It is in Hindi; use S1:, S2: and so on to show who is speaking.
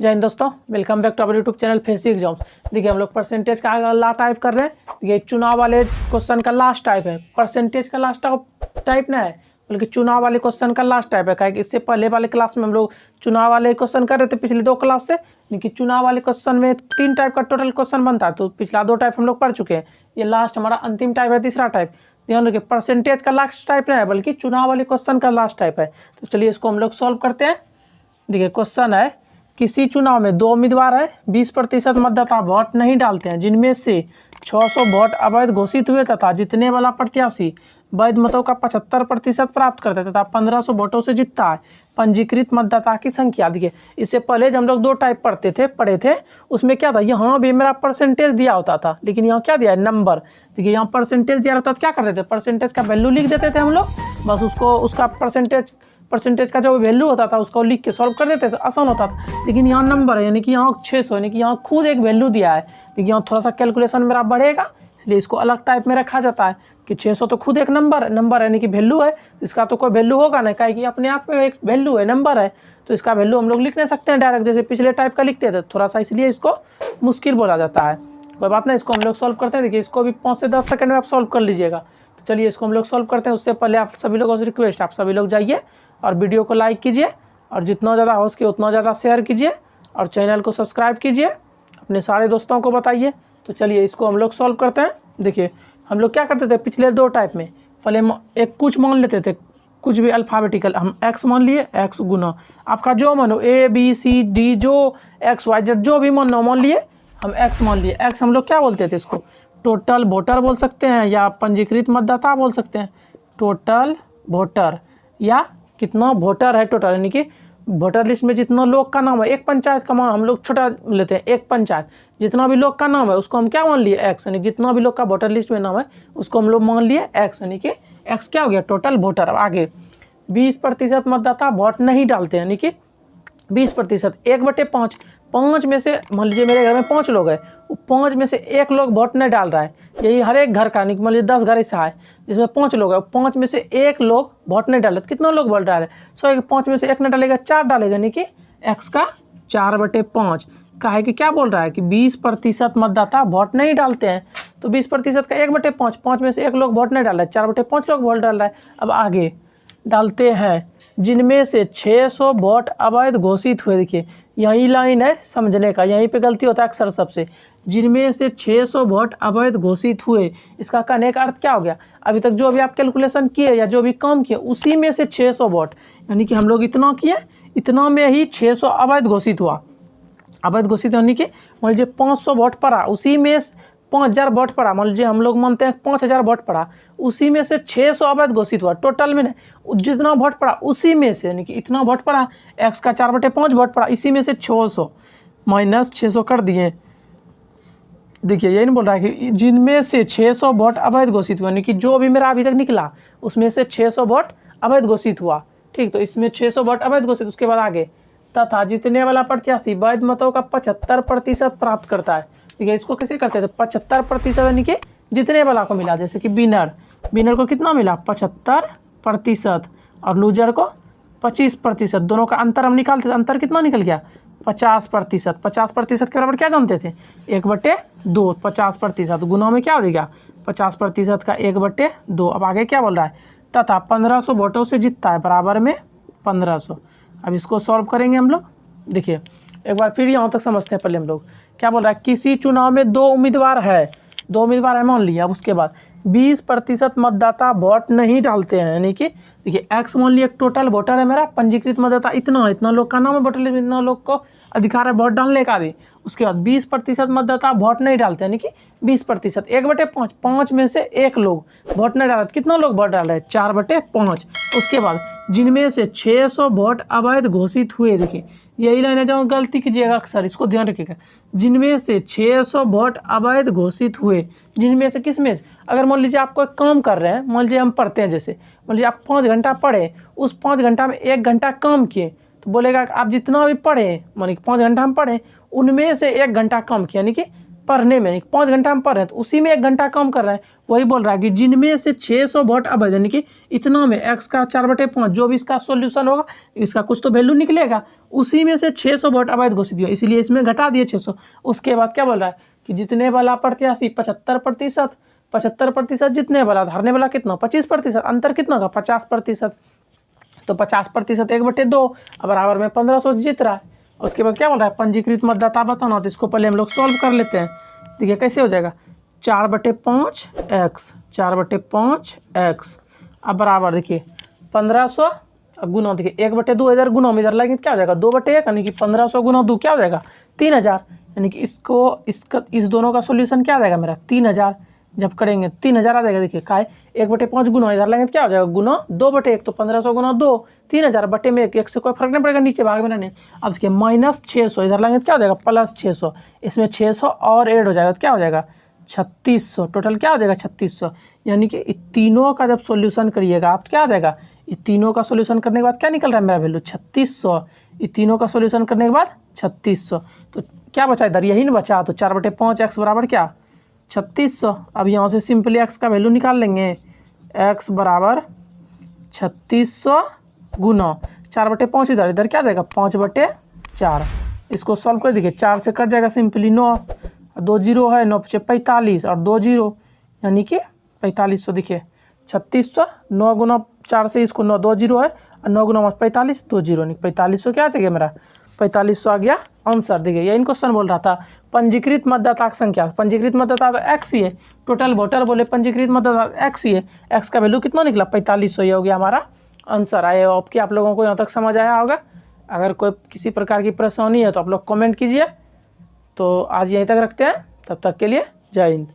S1: जय हिंद दोस्तों, welcome back to our YouTube channel फेसी एग्जाम्स। देखिए हम लोग परसेंटेज का अगला टाइप कर रहे हैं। ये चुनाव वाले क्वेश्चन का लास्ट टाइप है। परसेंटेज का लास्ट टाइप ना है बल्कि चुनाव वाले क्वेश्चन का लास्ट टाइप है। क्या कि इससे पहले वाले क्लास में हम लोग चुनाव वाले क्वेश्चन कर रहे थे पिछले दो क्लास से, लेकिन चुनाव वाले क्वेश्चन में 3 टाइप का टोटल क्वेश्चन बनता है। तो पिछला 2 टाइप हम लोग पढ़ चुके हैं। ये लास्ट हमारा अंतिम टाइप है, तीसरा टाइप। ध्यान रखिए, परसेंटेज का लास्ट टाइप ना है बल्कि चुनाव वाले क्वेश्चन का लास्ट टाइप है। तो चलिए इसको हम लोग सॉल्व करते हैं। देखिए क्वेश्चन है, किसी चुनाव में 2 उम्मीदवार है, 20% मतदाता वोट नहीं डालते हैं, जिनमें से 600 वोट अवैध घोषित हुए तथा जीतने वाला प्रत्याशी वैध मतों का 75% प्राप्त करता है तथा 1500 वोटों से जीतता है। पंजीकृत मतदाता की संख्या। देखिए इससे पहले जब हम लोग 2 टाइप पढ़े थे उसमें क्या था, यहाँ भी मेरा परसेंटेज दिया होता था, लेकिन यहाँ क्या दिया है, नंबर। देखिए यहाँ परसेंटेज दिया रहता तो क्या करते थे, परसेंटेज का वैल्यू लिख देते थे हम लोग, बस उसको उसका परसेंटेज का जो वैल्यू होता था उसको लिख के सॉल्व कर देते थे, आसान होता था। लेकिन यहाँ नंबर है, यानी कि यहाँ 600, यानी कि यहाँ खुद एक वैल्यू दिया है। लेकिन यहाँ थोड़ा सा कैलकुलेशन मेरा बढ़ेगा, इसलिए इसको अलग टाइप में रखा जाता है कि 600 तो खुद एक नंबर यानी कि वैल्यू है, इसका तो कोई वैल्यू होगा ना, क्या कि अपने आप में एक वैल्यू है, नंबर है, तो इसका वैल्यू हम लोग लिख नहीं सकते हैं डायरेक्ट जैसे पिछले टाइप का लिखते थे थोड़ा सा, इसलिए इसको मुश्किल बोला जाता है। कोई बात नहीं, इसको हम लोग सॉल्व करते हैं। देखिए इसको भी 5 से 10 सेकंड में आप सॉल्व कर लीजिएगा। तो चलिए इसको हम लोग सॉल्व करते हैं। उससे पहले आप सभी लोगों से रिक्वेस्ट, आप सभी लोग जाइए और वीडियो को लाइक कीजिए और जितना ज़्यादा हो सके उतना ज़्यादा शेयर कीजिए और चैनल को सब्सक्राइब कीजिए, अपने सारे दोस्तों को बताइए। तो चलिए इसको हम लोग सॉल्व करते हैं। देखिए हम लोग क्या करते थे पिछले 2 टाइप में, पहले एक कुछ मान लेते थे, कुछ भी अल्फ़ाबेटिकल, हम x मान लिए, x गुना आपका जो मानो A B C D जो x y z जो भी मानो मान लिए, हम x मान लिए। x हम लोग क्या बोलते थे, इसको टोटल वोटर बोल सकते हैं या पंजीकृत मतदाता बोल सकते हैं। टोटल वोटर या कितना वोटर है टोटल, यानी कि वोटर लिस्ट में जितना लोग का नाम है, एक पंचायत का मान हम लोग छोटा लेते हैं, एक पंचायत जितना भी लोग का नाम है उसको हम क्या मान लिए, एक्स, यानी जितना भी लोग का वोटर लिस्ट में नाम है उसको हम लोग मान लिए एक्स, यानी कि एक्स क्या हो गया, टोटल वोटर। अब आगे 20% मतदाता वोट नहीं डालते हैं, यानी कि 20%, 1/5, 5 में से मान लीजिए मेरे घर में 5 लोग हैं, 5 में से 1 लोग वोट नहीं डाल रहा है। यही हर एक घर का, मान लीजिए 10 घर ऐसा है जिसमें 5 लोग हैं, 5 में से 1 लोग वोट नहीं डाल रहे, कितना लोग वोट डाल रहे हैं, सो 5 में से 1 नहीं डालेगा, 4 डालेगा, यानी कि एक्स का 4/5 का है कि क्या बोल रहा है कि 20% मतदाता वोट नहीं डालते हैं। तो 20% का 1/5, 5 में से 1 लोग वोट नहीं डाल रहा है, 4/5 लोग वोट डाल रहा है। अब आगे डालते हैं, जिनमें से 600 वोट अवैध घोषित हुए। देखिए यही लाइन है समझने का, यहीं पे गलती होता है अक्सर सबसे, जिनमें से 600 वोट अवैध घोषित हुए। इसका कहने का अर्थ क्या हो गया, अभी तक जो भी आप कैलकुलेशन किए या जो भी काम किए उसी में से 600 वोट, यानी कि हम लोग इतना किए, इतना में ही 600 अवैध घोषित हुआ। अवैध घोषित यानी कि मान लीजिए 500 वोट पड़ा, उसी में 5000 वोट पड़ा, मान लीजिए हम लोग मानते हैं 5000 वोट पड़ा, उसी में से 600 अवैध घोषित हुआ। टोटल में जितना वोट पड़ा उसी में से, यानी कि इतना वोट पड़ा, एक्स का 4/5 वोट पड़ा, इसी में से 600 माइनस 600 कर दिए। देखिए यही नहीं बोल रहा है कि जिनमें से 600 वोट अवैध घोषित हुआ, यानी कि जो भी मेरा अभी तक निकला उसमें से 600 वोट अवैध घोषित हुआ। ठीक, तो इसमें 600 वोट अवैध घोषित, उसके बाद आगे तथा जीतने वाला प्रत्याशी वैध मतों का 75% प्राप्त करता है। ठीक है, इसको कैसे करते थे, 75% यानी कि जितने वाला को मिला, जैसे कि विनर को कितना मिला 75% और लूजर को 25%। दोनों का अंतर हम निकालते थे, अंतर कितना निकल गया 50%। 50% के बराबर क्या जानते थे, 1/2, 50% गुना में क्या हो जाएगा 50% का 1/2। अब आगे क्या बोल रहा है, तथा 1500 वोटों से जीतता है, बराबर में 1500। अब इसको सॉल्व करेंगे हम लोग। देखिए एक बार फिर यहाँ तक समझते हैं। पहले हम लोग क्या बोल रहा है, किसी चुनाव में 2 उम्मीदवार है, 2 उम्मीदवार है मान लिया। अब उसके बाद 20% मतदाता वोट नहीं डालते हैं, यानी कि देखिए एक्स मान लिया, टोटल वोटर है मेरा, पंजीकृत मतदाता इतना लोग का नाम है वोटर लिस्ट, इतना लोग को अधिकार है वोट डालने का भी। उसके बाद 20% मतदाता वोट नहीं डालते, यानी कि 20%, 1/5, 5 में से 1 लोग वोट नहीं डाल रहे, कितना लोग वोट डाल रहे हैं 4/5। उसके बाद जिनमें से 600 वोट अवैध घोषित हुए। देखिए यही लाइन है जहाँ गलती कीजिएगा अक्सर, इसको ध्यान रखिएगा, जिनमें से 600 वोट अवैध घोषित हुए। जिनमें से किस में से, अगर मान लीजिए आप कोई काम कर रहे हैं, मान लीजिए हम पढ़ते हैं, जैसे मान लीजिए आप 5 घंटा पढ़े, उस 5 घंटा में 1 घंटा काम किए, बोलेगा आप जितना भी पढ़े, मानी कि 5 घंटा हम पढ़े उनमें से 1 घंटा कम किया, यानी कि पढ़ने में, 5 घंटा हम पढ़ रहे हैं तो उसी में 1 घंटा कम कर रहे हैं। वही बोल रहा है कि जिनमें से 600 वोट अब यानी कि इतना में x का 4/5 जो भी इसका सॉल्यूशन होगा, इसका कुछ तो वैल्यू निकलेगा, उसी में से 600 वोट अवैध घोषित हुआ, इसलिए इसमें घटा दिए 600। उसके बाद क्या बोल रहा है कि जितने वाला प्रत्याशी 75%, 75% जितने वाला, हारने वाला कितना 25%, अंतर कितना का 50%, तो 50% 1/2 बराबर में 1500 जीत रहा है। उसके बाद क्या बोल रहा है पंजीकृत मतदाता बताना, तो इसको पहले हम लोग सॉल्व कर लेते हैं। देखिए कैसे हो जाएगा 4/5x, 4/5x अब बराबर देखिए 1500 गुना, देखिए 1/2 इधर गुना में इधर लगेंगे क्या हो जाएगा 2/1, यानी कि 1500 गुना 2 क्या हो जाएगा 3000, यानी कि इस दोनों का सोल्यूशन क्या आ जाएगा मेरा 3000। जब करेंगे 3000 आ जाएगा। देखिए का 1/5 गुना इधर लगेंगे क्या हो जाएगा गुना 2/1, तो 1500 गुना 2 3000 बटे में 1 से कोई फर्क नहीं पड़ेगा, नीचे भाग में रहने। अब देखिए -600 इधर लगेंगे क्या हो जाएगा +600, इसमें 600 और ऐड हो जाएगा तो क्या हो जाएगा 3600, टोटल क्या हो जाएगा 3600। यानी कि तीनों का जब सॉल्यूशन करिएगा आप क्या आ जाएगा, ये तीनों का सॉल्यूशन करने के बाद क्या निकल रहा है मेरा वैल्यू 3600, ये तीनों का सॉल्यूशन करने के बाद 3600, तो क्या बचा इधर यही ना बचा, तो 4/5x बराबर क्या 3600। अब यहाँ से सिंपली x का वैल्यू निकाल लेंगे, x बराबर 3600 गुना 4/5 इधर, इधर क्या जाएगा 5/4। इसको सॉल्व कर देखिए 4 से कट जाएगा सिंपली 9, 2 जीरो है 9 × 45 और 2 जीरो यानी कि 4500। देखिए 3600, 9 गुना 4 से इसको 9 2 जीरो है और 9 गुना 45 2 जीरो, नहीं 4500 क्या आ जाएगा मेरा 4500 आ गया आंसर। देखिए यही क्वेश्चन बोल रहा था पंजीकृत मतदाता की संख्या, पंजीकृत मतदाता तो x ही है, टोटल वोटर बोले पंजीकृत मतदाता x ही है, x का वैल्यू कितना निकला 4500, ये हो गया हमारा आंसर। आए आपके आप लोगों को यहाँ तक समझ आया होगा। अगर कोई किसी प्रकार की परेशानी है तो आप लोग कमेंट कीजिए। तो आज यहीं तक रखते हैं, तब तक के लिए जय हिंद।